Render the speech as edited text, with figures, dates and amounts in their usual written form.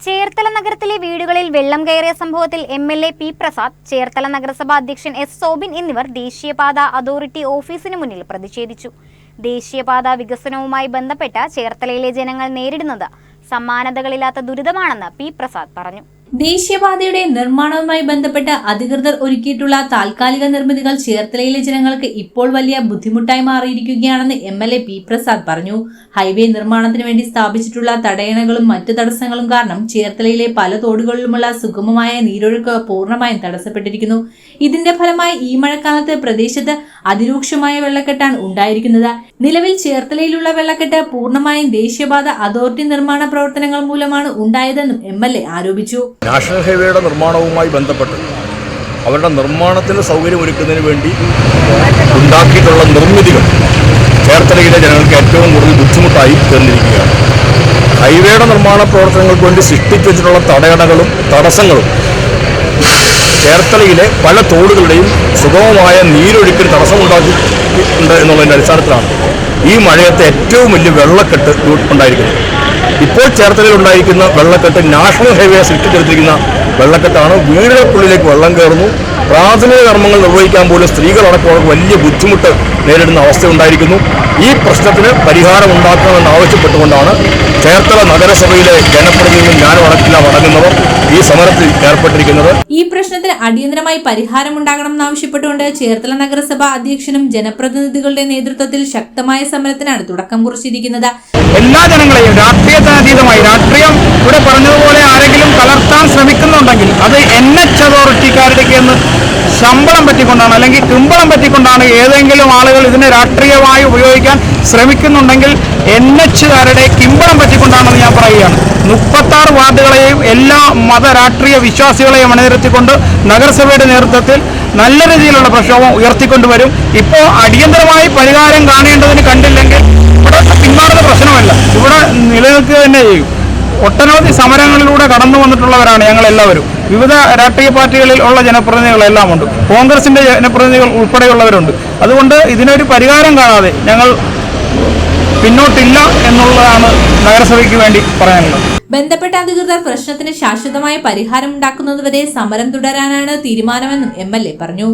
ചേർത്തല നഗരത്തിലെ വീടുകളിൽ വെള്ളം കയറിയ സംഭവത്തിൽ എംഎൽഎ പി പ്രസാദ്, ചേർത്തല നഗരസഭാ അധ്യക്ഷൻ എസ് സോബിൻ എന്നിവർ ദേശീയപാത അതോറിറ്റി ഓഫീസിന് മുന്നിൽ പ്രതിഷേധിച്ചു. ദേശീയപാത വികസനവുമായി ബന്ധപ്പെട്ട ചേർത്തലയിലെ ജനങ്ങൾ നേരിടുന്നത് സമാനതകളില്ലാത്ത ദുരിതമാണെന്ന് പി പ്രസാദ് പറഞ്ഞു. ദേശീയപാതയുടെ നിർമ്മാണവുമായി ബന്ധപ്പെട്ട് അധികൃതർ ഒരുക്കിയിട്ടുള്ള താൽക്കാലിക നിർമ്മിതികൾ ചേർത്തലയിലെ ജനങ്ങൾക്ക് ഇപ്പോൾ വലിയ ബുദ്ധിമുട്ടായി മാറിയിരിക്കുകയാണെന്ന് എംഎൽഎ പി പ്രസാദ് പറഞ്ഞു. ഹൈവേ നിർമ്മാണത്തിന് വേണ്ടി സ്ഥാപിച്ചിട്ടുള്ള തടയണകളും മറ്റു തടസ്സങ്ങളും കാരണം ചേർത്തലയിലെ പല തോടുകളിലുമുള്ള സുഗമമായ നീരൊഴുക്ക് പൂർണ്ണമായും തടസ്സപ്പെട്ടിരിക്കുന്നു. ഇതിന്റെ ഫലമായി ഈ മഴക്കാലത്ത് പ്രദേശത്ത് അതിരൂക്ഷമായ വെള്ളക്കെട്ടാണ് ഉണ്ടായിരിക്കുന്നത്. നിലവിൽ ചേർത്തലയിലുള്ള വെള്ളക്കെട്ട് പൂർണ്ണമായും ദേശീയപാത അതോറിറ്റി നിർമ്മാണ പ്രവർത്തനങ്ങൾ മൂലമാണ് ഉണ്ടായതെന്നും എംഎൽഎ ആരോപിച്ചു. നാഷണൽ ഹൈവേയുടെ നിർമ്മാണവുമായി ബന്ധപ്പെട്ട് അവരുടെ നിർമ്മാണത്തിന് സൗകര്യമൊരുക്കുന്നതിന് വേണ്ടി ഉണ്ടാക്കിയിട്ടുള്ള നിർമ്മിതികൾ ചേർത്തലയിലെ ജനങ്ങൾക്ക് ഏറ്റവും കൂടുതൽ ബുദ്ധിമുട്ടായി തീർന്നിരിക്കുകയാണ്. ഹൈവേയുടെ നിർമ്മാണ പ്രവർത്തനങ്ങൾക്ക് വേണ്ടി സൃഷ്ടിച്ചു വെച്ചിട്ടുള്ള തടയണകളും തടസ്സങ്ങളും ചേർത്തലയിലെ പല തോടുകളുടെയും സുഗമമായ നീരൊഴുക്കിന് തടസ്സമുണ്ടാക്കിയിട്ടുണ്ട് എന്നുള്ളതിൻ്റെ അടിസ്ഥാനത്തിലാണ് ഈ മഴയത്തെ ഏറ്റവും വലിയ വെള്ളക്കെട്ട് ഉണ്ടായിരിക്കുന്നത്. ഇപ്പോൾ ചേർത്തലയിൽ ഉണ്ടായിരിക്കുന്ന വെള്ളക്കെട്ട് നാഷണൽ ഹൈവേ സൃഷ്ടിച്ചെടുത്തിരിക്കുന്ന വെള്ളക്കെട്ടാണ്. വീടുകൾക്കുള്ളിലേക്ക് വെള്ളം കയറുന്നു. പ്രാഥമിക കർമ്മങ്ങൾ നിർവഹിക്കാൻ പോലും സ്ത്രീകളടക്കം വലിയ ബുദ്ധിമുട്ട് നേരിടുന്ന അവസ്ഥ ഉണ്ടായിരിക്കുന്നു. ഈ പ്രശ്നത്തിന് പരിഹാരം ഉണ്ടാക്കണമെന്ന് ആവശ്യപ്പെട്ടുകൊണ്ടാണ് ചേർത്തല നഗരസഭയിലെ ജനപ്രതിനിധികളും ഞാനും അടങ്ങുന്നവർ ഈ സമരത്തിൽ ഏർപ്പെട്ടിരിക്കുന്നത്. ഈ പ്രശ്നത്തിന് അടിയന്തരമായി പരിഹാരമുണ്ടാകണമെന്ന് ആവശ്യപ്പെട്ടുകൊണ്ട് ചേർത്തല നഗരസഭ അധ്യക്ഷനും ജനപ്രതിനിധികളുടെ നേതൃത്വത്തിൽ ശക്തമായ സമരത്തിനാണ് തുടക്കം കുറിച്ചിരിക്കുന്നത്. എല്ലാ ജനങ്ങളെയും രാഷ്ട്രീയത്തിനതീതമായി, രാഷ്ട്രീയം ഇവിടെ പറഞ്ഞതുപോലെ ആരെങ്കിലും കലർത്താൻ ശ്രമിക്കുന്നുണ്ടെങ്കിൽ അത് NH അതോറിറ്റിക്കാരുടേക്ക് എന്ന് ശമ്പളം പറ്റിക്കൊണ്ടാണ് അല്ലെങ്കിൽ കുമ്പളം പറ്റിക്കൊണ്ടാണ് ഏതെങ്കിലും ആളുകൾ ഇതിനെ രാഷ്ട്രീയമായി ഉപയോഗിക്കാൻ ശ്രമിക്കുന്നുണ്ടെങ്കിൽ NHകാരുടെ കിമ്പളം പറ്റിക്കൊണ്ടാണെന്ന് ഞാൻ പറയുകയാണ്. 36 വാർഡുകളെയും എല്ലാ മത രാഷ്ട്രീയ വിശ്വാസികളെയും അണിനിരത്തിക്കൊണ്ട് നഗരസഭയുടെ നേതൃത്വത്തിൽ നല്ല രീതിയിലുള്ള പ്രക്ഷോഭം ഉയർത്തിക്കൊണ്ടുവരും. ഇപ്പോൾ അടിയന്തരമായി പരിഹാരം കാണേണ്ടതിന് കണ്ടില്ലെങ്കിൽ ഇവിടെ പിന്മാറുന്ന പ്രശ്നമല്ല, ഇവിടെ നിലനിൽക്കുക തന്നെ ചെയ്യും. ഒട്ടനവധി സമരങ്ങളിലൂടെ കടന്നു വന്നിട്ടുള്ളവരാണ് ഞങ്ങളെല്ലാവരും. വിവിധ രാഷ്ട്രീയ പാർട്ടികളിൽ ഉള്ള ജനപ്രതിനിധികളെല്ലാം ഉണ്ട്, കോൺഗ്രസിൻ്റെ ജനപ്രതിനിധികൾ ഉൾപ്പെടെയുള്ളവരുണ്ട്. അതുകൊണ്ട് ഇതിനൊരു പരിഹാരം കാണാതെ ഞങ്ങൾ പിന്നോട്ടില്ല എന്നുള്ളതാണ് നഗരസഭയ്ക്ക് വേണ്ടി പറയാനുള്ളത്. ബന്ധപ്പെട്ട അധികൃതർ പ്രശ്നത്തിന് ശാശ്വതമായ പരിഹാരം ഉണ്ടാക്കുന്നതുവരെ സമരം തുടരാനാണ് തീരുമാനമെന്നും എംഎൽഎ പറഞ്ഞു.